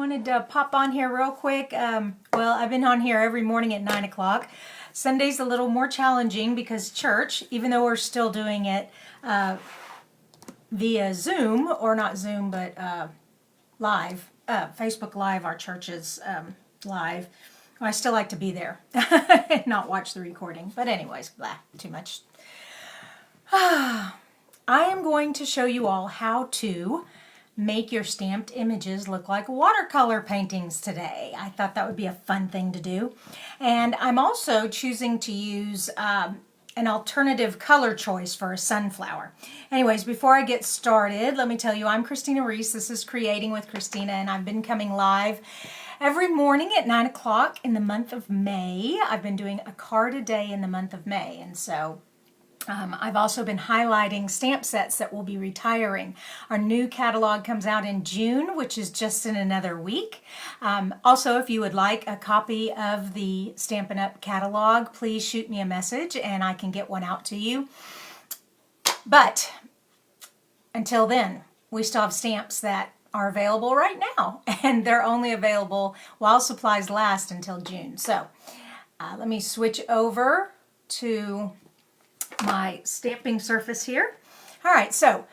Wanted to pop on here real quick. Well, I've been on here every morning at 9 o'clock. Sunday's a little more challenging because church, even though we're still doing it via Zoom, or not Zoom, but live, Facebook Live, our church is live. I still like to be there and not watch the recording. But anyways, blah, too much. I am going to show you all how to make your stamped images look like watercolor paintings today. I thought that would be a fun thing to do. And I'm also choosing to use an alternative color choice for a sunflower. Anyways, before I get started, let me tell you, I'm Kristina Reese. This is Creating with Kristina, and I've been coming live every morning at 9 o'clock in the month of May. I've been doing a card a day in the month of May, and so I've also been highlighting stamp sets that will be retiring. Our new catalog comes out in June, which is just in another week. Also, if you would like a copy of the Stampin' Up! Catalog, please shoot me a message and I can get one out to you. But until then, we still have stamps that are available right now, and they're only available while supplies last until June. So let me switch over to my stamping surface here. All right, so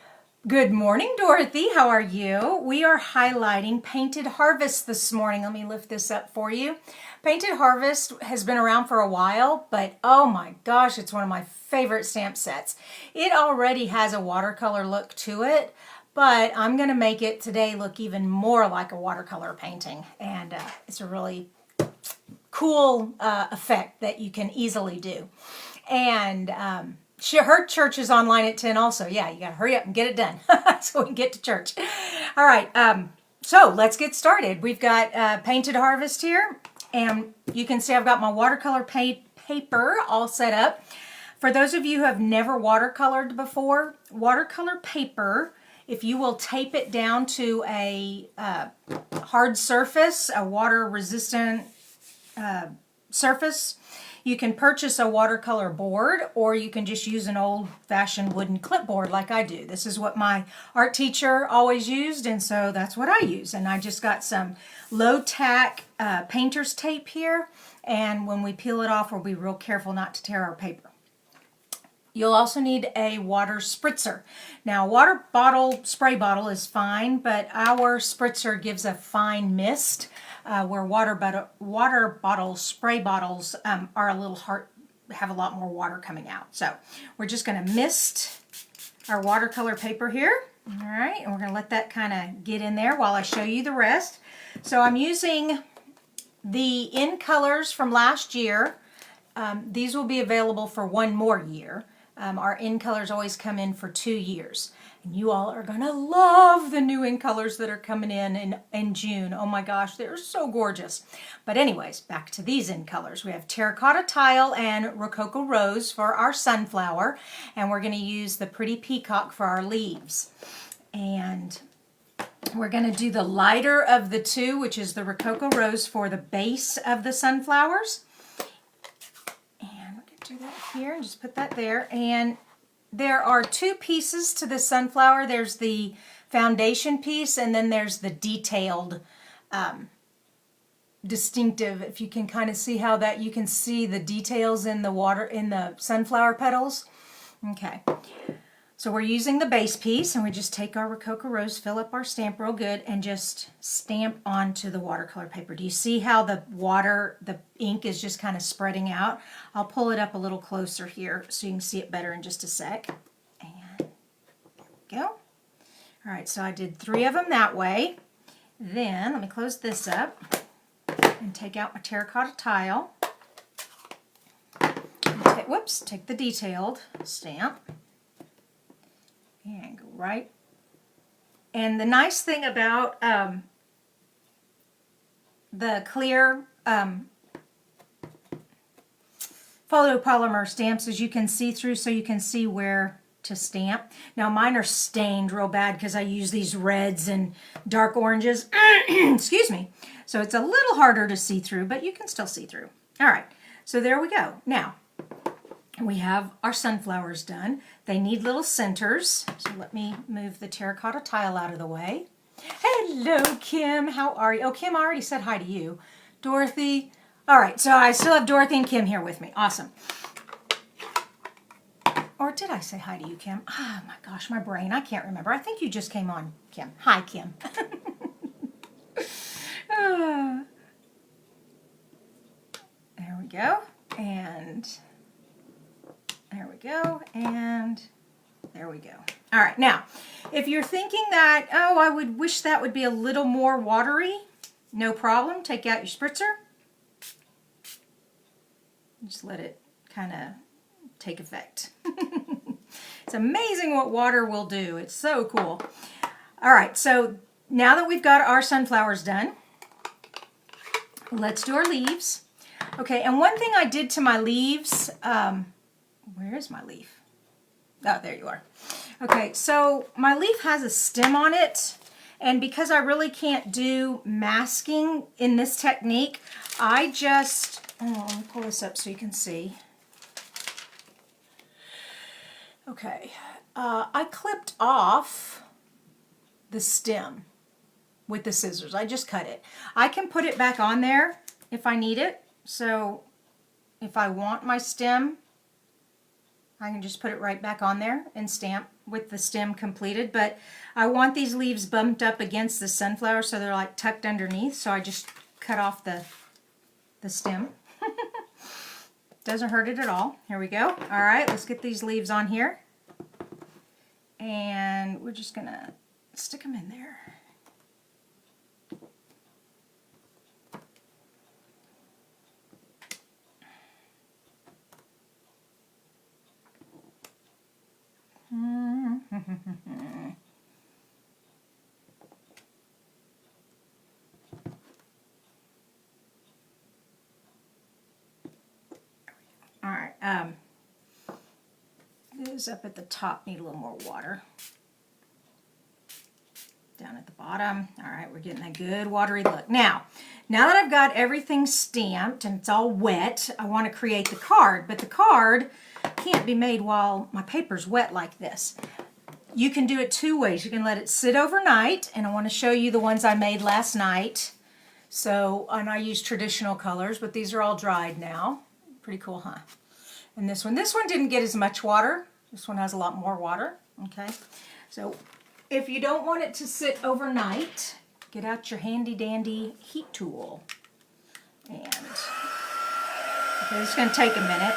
good morning, Dorothy. How are you? We are highlighting Painted Harvest this morning. Let me lift this up for you. Painted Harvest has been around for a while, but oh my gosh, it's one of my favorite stamp sets. It already has a watercolor look to it, but I'm going to make it today look even more like a watercolor painting, and it's a really cool effect that you can easily do. And her church is online at 10 also. Yeah, you got to hurry up and get it done so we can get to church. All right, so let's get started. We've got Painted Harvest here, and you can see I've got my watercolor paper all set up. For those of you who have never watercolored before, watercolor paper, if you will tape it down to a hard surface, a water-resistant surface, you can purchase a watercolor board, or you can just use an old-fashioned wooden clipboard like I do. This is what my art teacher always used, and so that's what I use. And I just got some low-tack painter's tape here, and when we peel it off, we'll be real careful not to tear our paper. You'll also need a water spritzer. Now, water bottle, spray bottle is fine, but our spritzer gives a fine mist, where water bottles, spray bottles are a little hard, have a lot more water coming out. So we're just going to mist our watercolor paper here. All right, and we're going to let that kind of get in there while I show you the rest. So I'm using the in colors from last year. These will be available for one more year. Our in colors always come in for 2 years. And you all are going to love the new in colors that are coming in June. Oh my gosh, they're so gorgeous. But anyways, back to these in colors. We have Terracotta Tile and Rococo Rose for our sunflower. And we're going to use the Pretty Peacock for our leaves. And we're going to do the lighter of the two, which is the Rococo Rose, for the base of the sunflowers. Do that here and just put that there. And there are two pieces to the sunflower. There's the foundation piece, and then there's the detailed distinctive, if you can kind of see how that, you can see the details in the water, in the sunflower petals. Okay, so we're using the base piece, and we just take our Rococo Rose, fill up our stamp real good, and just stamp onto the watercolor paper. Do you see how the ink is just kind of spreading out? I'll pull it up a little closer here so you can see it better in just a sec. And there we go. All right, so I did 3 of them that way. Then let me close this up and take out my terracotta tile. Take the detailed stamp. And go right. And the nice thing about the clear photopolymer stamps is you can see through, so you can see where to stamp. Now mine are stained real bad because I use these reds and dark oranges. Excuse me. So it's a little harder to see through, but you can still see through. All right. So there we go. Now, we have our sunflowers done. They need little centers, so let me move the terracotta tile out of the way. Hello, Kim. How are you? Oh, Kim, I already said hi to you. Dorothy. All right, so I still have Dorothy and Kim here with me. Awesome. Or did I say hi to you, Kim? Oh, my gosh, my brain. I can't remember. I think you just came on, Kim. Hi, Kim. There we go. And there we go. And there we go. All right, now, if you're thinking that, oh, I would wish that would be a little more watery, no problem. Take out your spritzer. Just let it kind of take effect. It's amazing what water will do. It's so cool. All right, so now that we've got our sunflowers done, let's do our leaves. Okay, and one thing I did to my leaves, where is my leaf? Oh, there you are. Okay, so my leaf has a stem on it, and because I really can't do masking in this technique, I just, let me pull this up so you can see. Okay, I clipped off the stem with the scissors. I just cut it. I can put it back on there if I need it. So if I want my stem, I can just put it right back on there and stamp with the stem completed. But I want these leaves bumped up against the sunflower so they're like tucked underneath. So I just cut off the stem. Doesn't hurt it at all. Here we go. All right, let's get these leaves on here. And we're just gonna stick them in there. All right, those up at the top need a little more water. Down at the bottom. All right, we're getting a good watery look. Now that I've got everything stamped and it's all wet, I want to create the card, but the card can't be made while my paper's wet like this. You can do it two ways. You can let it sit overnight, and I want to show you the ones I made last night. So, and I use traditional colors, but these are all dried now. Pretty cool, huh? And this one didn't get as much water. This one has a lot more water, okay? So, if you don't want it to sit overnight, get out your handy dandy heat tool. And, okay, it's gonna take a minute.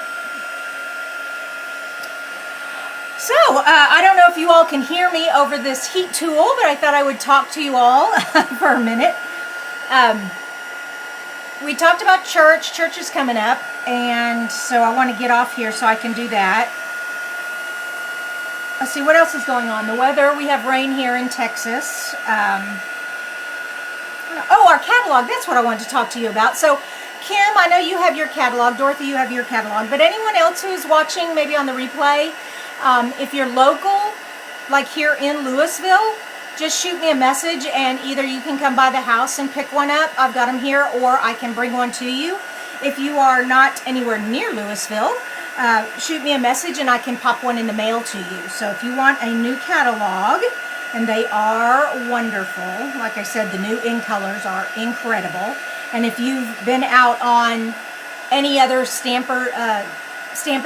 So, I don't know if you all can hear me over this heat tool, but I thought I would talk to you all for a minute. We talked about church. Church is coming up, and so I want to get off here so I can do that. Let's see, what else is going on? The weather, we have rain here in Texas. Oh, our catalog, that's what I wanted to talk to you about. So, Kim, I know you have your catalog. Dorothy, you have your catalog. But anyone else who's watching, maybe on the replay, if you're local, like here in Louisville, just shoot me a message, and either you can come by the house and pick one up. I've got them here, or I can bring one to you. If you are not anywhere near Louisville, shoot me a message and I can pop one in the mail to you. So if you want a new catalog, and they are wonderful. Like I said, the new in colors are incredible. And if you've been out on any other Stampin'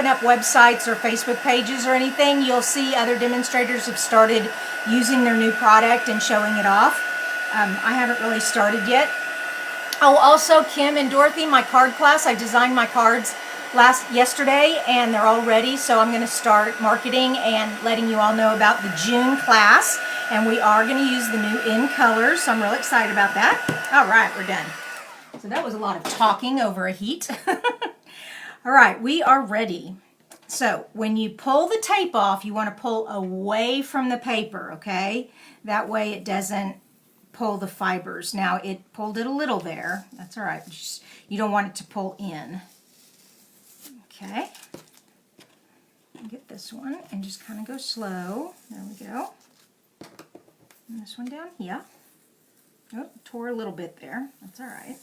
Up websites or Facebook pages or anything, you'll see other demonstrators have started using their new product and showing it off. I haven't really started yet. Oh, also, Kim and Dorothy, my card class, I designed my cards yesterday, and they're all ready, so I'm going to start marketing and letting you all know about the June class, and we are going to use the new in colors, so I'm really excited about that. All right, we're done. So that was a lot of talking over a heat. All right, we are ready. So when you pull the tape off, you want to pull away from the paper, okay? That way it doesn't pull the fibers. Now, it pulled it a little there. That's all right. You don't want it to pull in. Okay. Get this one and just kind of go slow. There we go. And this one down. Yeah. Oh, tore a little bit there. That's all right.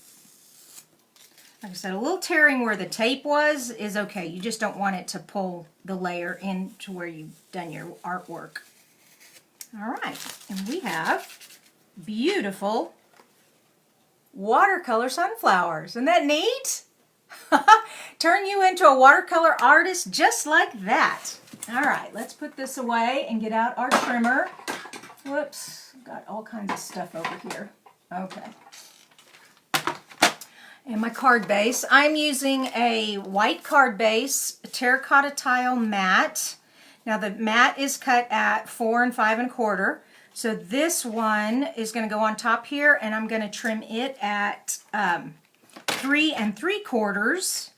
Like I said, a little tearing where the tape was is okay. You just don't want it to pull the layer into where you've done your artwork. All right. And we have beautiful watercolor sunflowers. Isn't that neat? Turn you into a watercolor artist just like that. All right, let's put this away and get out our trimmer. Whoops, got all kinds of stuff over here. Okay. And my card base. I'm using a white card base, a terracotta tile matte. Now the matte is cut at 4 5 1/4. So this one is going to go on top here, and I'm going to trim it at 3 3/4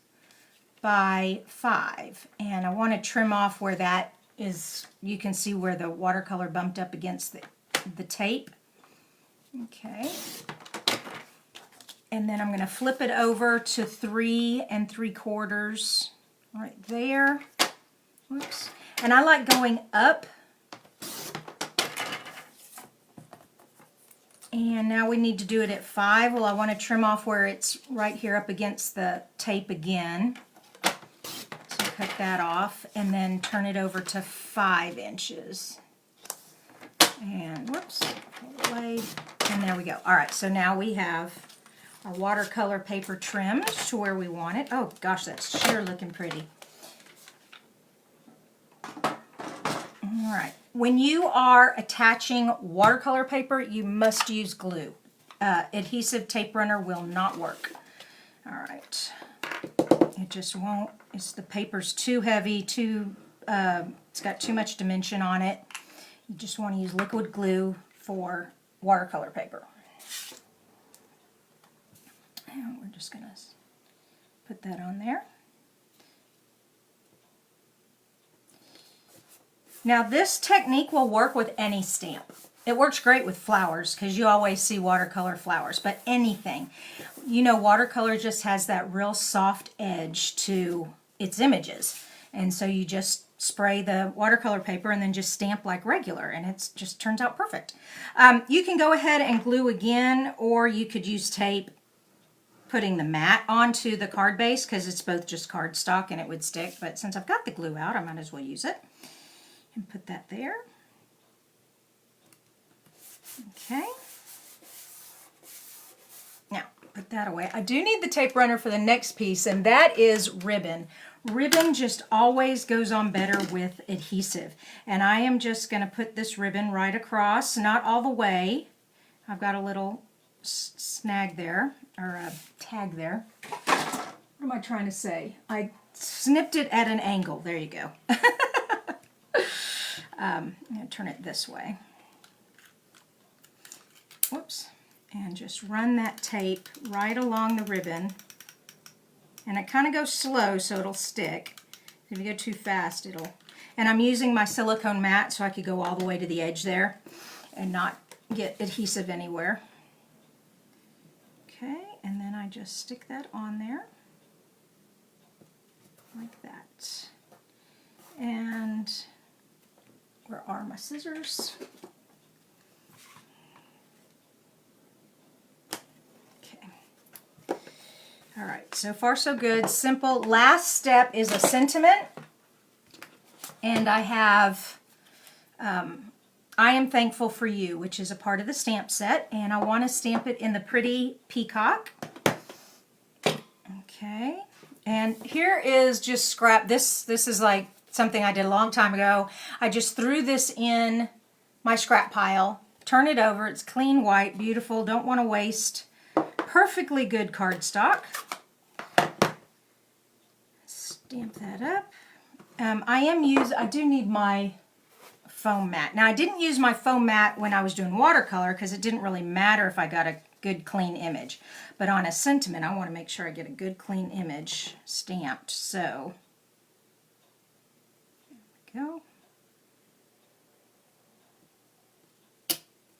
by 5. And I want to trim off where that is. You can see where the watercolor bumped up against the tape. Okay. And then I'm going to flip it over to 3 3/4 right there. Whoops. And I like going up. And now we need to do it at 5. Well, I want to trim off where it's right here up against the tape again. So cut that off and then turn it over to 5 inches. And whoops, pull away. And there we go. All right, so now we have our watercolor paper trimmed to where we want it. Oh gosh, that's sure looking pretty. All right, when you are attaching watercolor paper, you must use glue. Adhesive tape runner will not work. All right, it just won't. The paper's too heavy, it's got too much dimension on it. You just want to use liquid glue for watercolor paper. And we're just going to put that on there. Now this technique will work with any stamp. It works great with flowers because you always see watercolor flowers, but anything. You know, watercolor just has that real soft edge to its images. And so you just spray the watercolor paper and then just stamp like regular, and it just turns out perfect. You can go ahead and glue again, or you could use tape putting the matte onto the card base because it's both just cardstock and it would stick. But since I've got the glue out, I might as well use it. And put that there. Okay. Now, put that away. I do need the tape runner for the next piece, and that is ribbon. Ribbon just always goes on better with adhesive. And I am just going to put this ribbon right across, not all the way. I've got a little snag there, or a tag there. What am I trying to say? I snipped it at an angle. There you go. I'm going to turn it this way. Whoops. And just run that tape right along the ribbon. And it kind of goes slow so it'll stick. If you go too fast, it'll... And I'm using my silicone mat so I could go all the way to the edge there and not get adhesive anywhere. Okay, and then I just stick that on there like that. And where are my scissors? All right, so far so good. Simple. Last step is a sentiment. And I have, I am thankful for you, which is a part of the stamp set. And I want to stamp it in the pretty peacock. Okay. And here is just scrap. This is like something I did a long time ago. I just threw this in my scrap pile. Turn it over. It's clean white, beautiful. Don't want to waste. Perfectly good cardstock. Stamp that up. I do need my foam mat. Now I didn't use my foam mat when I was doing watercolor because it didn't really matter if I got a good clean image. But on a sentiment, I want to make sure I get a good clean image stamped. So there we go.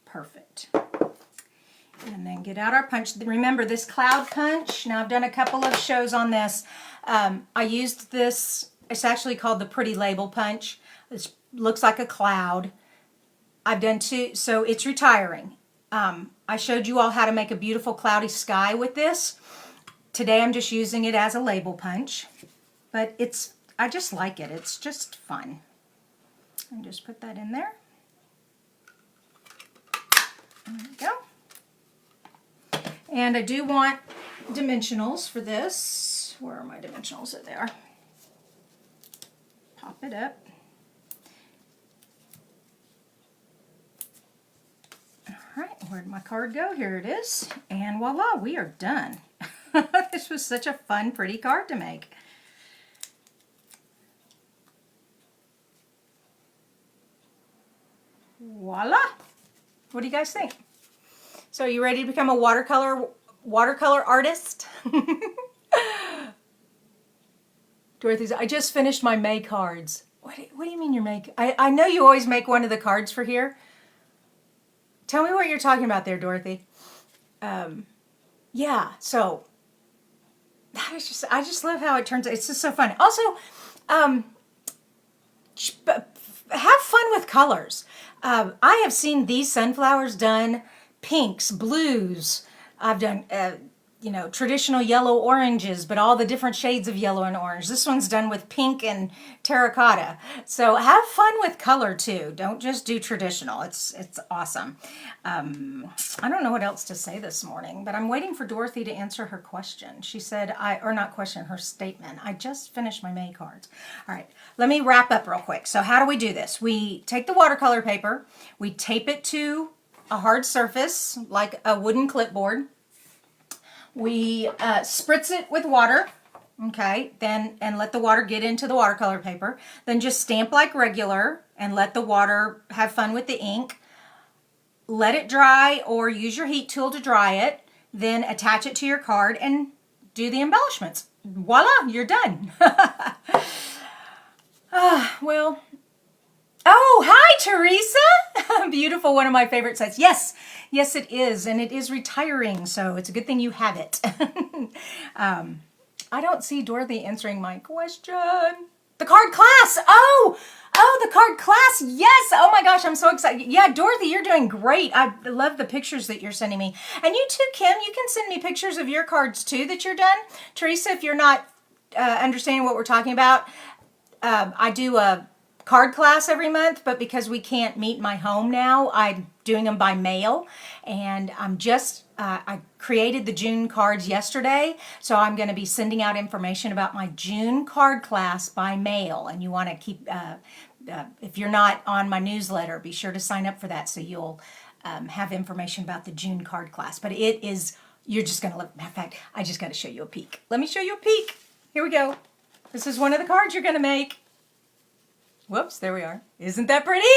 Perfect. And then get out our punch. Remember this cloud punch. Now I've done a couple of shows on this. I used this. It's actually called the Pretty Label Punch. It looks like a cloud. I've done two, so it's retiring. I showed you all how to make a beautiful cloudy sky with this. Today I'm just using it as a label punch. But I just like it. It's just fun. And just put that in there. There we go. And I do want dimensionals for this. Where are my dimensionals? There they are. Pop it up. All right, where'd my card go? Here it is. And voila, we are done. This was such a fun, pretty card to make. Voila! What do you guys think? So you ready to become a watercolor artist? Dorothy's, I just finished my May cards. What do you mean you're making? I know you always make one of the cards for here. Tell me what you're talking about there, Dorothy. Yeah, so that is just, I just love how it turns out. It's just so fun. Also, have fun with colors. I have seen these sunflowers done pinks, blues. I've done, you know, traditional yellow oranges, but all the different shades of yellow and orange. This one's done with pink and terracotta. So have fun with color too. Don't just do traditional. It's awesome. I don't know what else to say this morning, but I'm waiting for Dorothy to answer her question. She said, or not question, her statement. I just finished my May cards. All right, let me wrap up real quick. So how do we do this? We take the watercolor paper, we tape it to a hard surface like a wooden clipboard. We spritz it with water, okay, and let the water get into the watercolor paper. Then just stamp like regular and let the water have fun with the ink. Let it dry or use your heat tool to dry it. Then attach it to your card and do the embellishments. Voila, you're done. Well, oh, hi, Teresa. Beautiful, one of my favorite sets. Yes, yes, it is, and it is retiring, so it's a good thing you have it. I don't see Dorothy answering my question. The card class. Oh, the card class. Yes. Oh my gosh, I'm so excited. Yeah, Dorothy, you're doing great. I love the pictures that you're sending me. And you too, Kim, you can send me pictures of your cards too that you're done. Teresa, if you're not understanding what we're talking about, I do a card class every month, but because we can't meet my home now, I'm doing them by mail. And I'm just, I created the June cards yesterday, so I'm going to be sending out information about my June card class by mail. And you want to keep, if you're not on my newsletter, be sure to sign up for that so you'll have information about the June card class. But it is, you're just going to love, matter of fact, I just got to show you a peek. Let me show you a peek. Here we go. This is one of the cards you're going to make. Whoops, there we are. Isn't that pretty?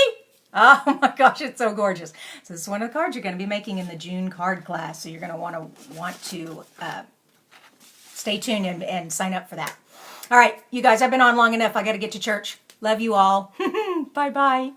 Oh my gosh, it's so gorgeous. So this is one of the cards you're going to be making in the June card class. So you're going to want to stay tuned and sign up for that. All right, you guys, I've been on long enough. I got to get to church. Love you all. Bye-bye.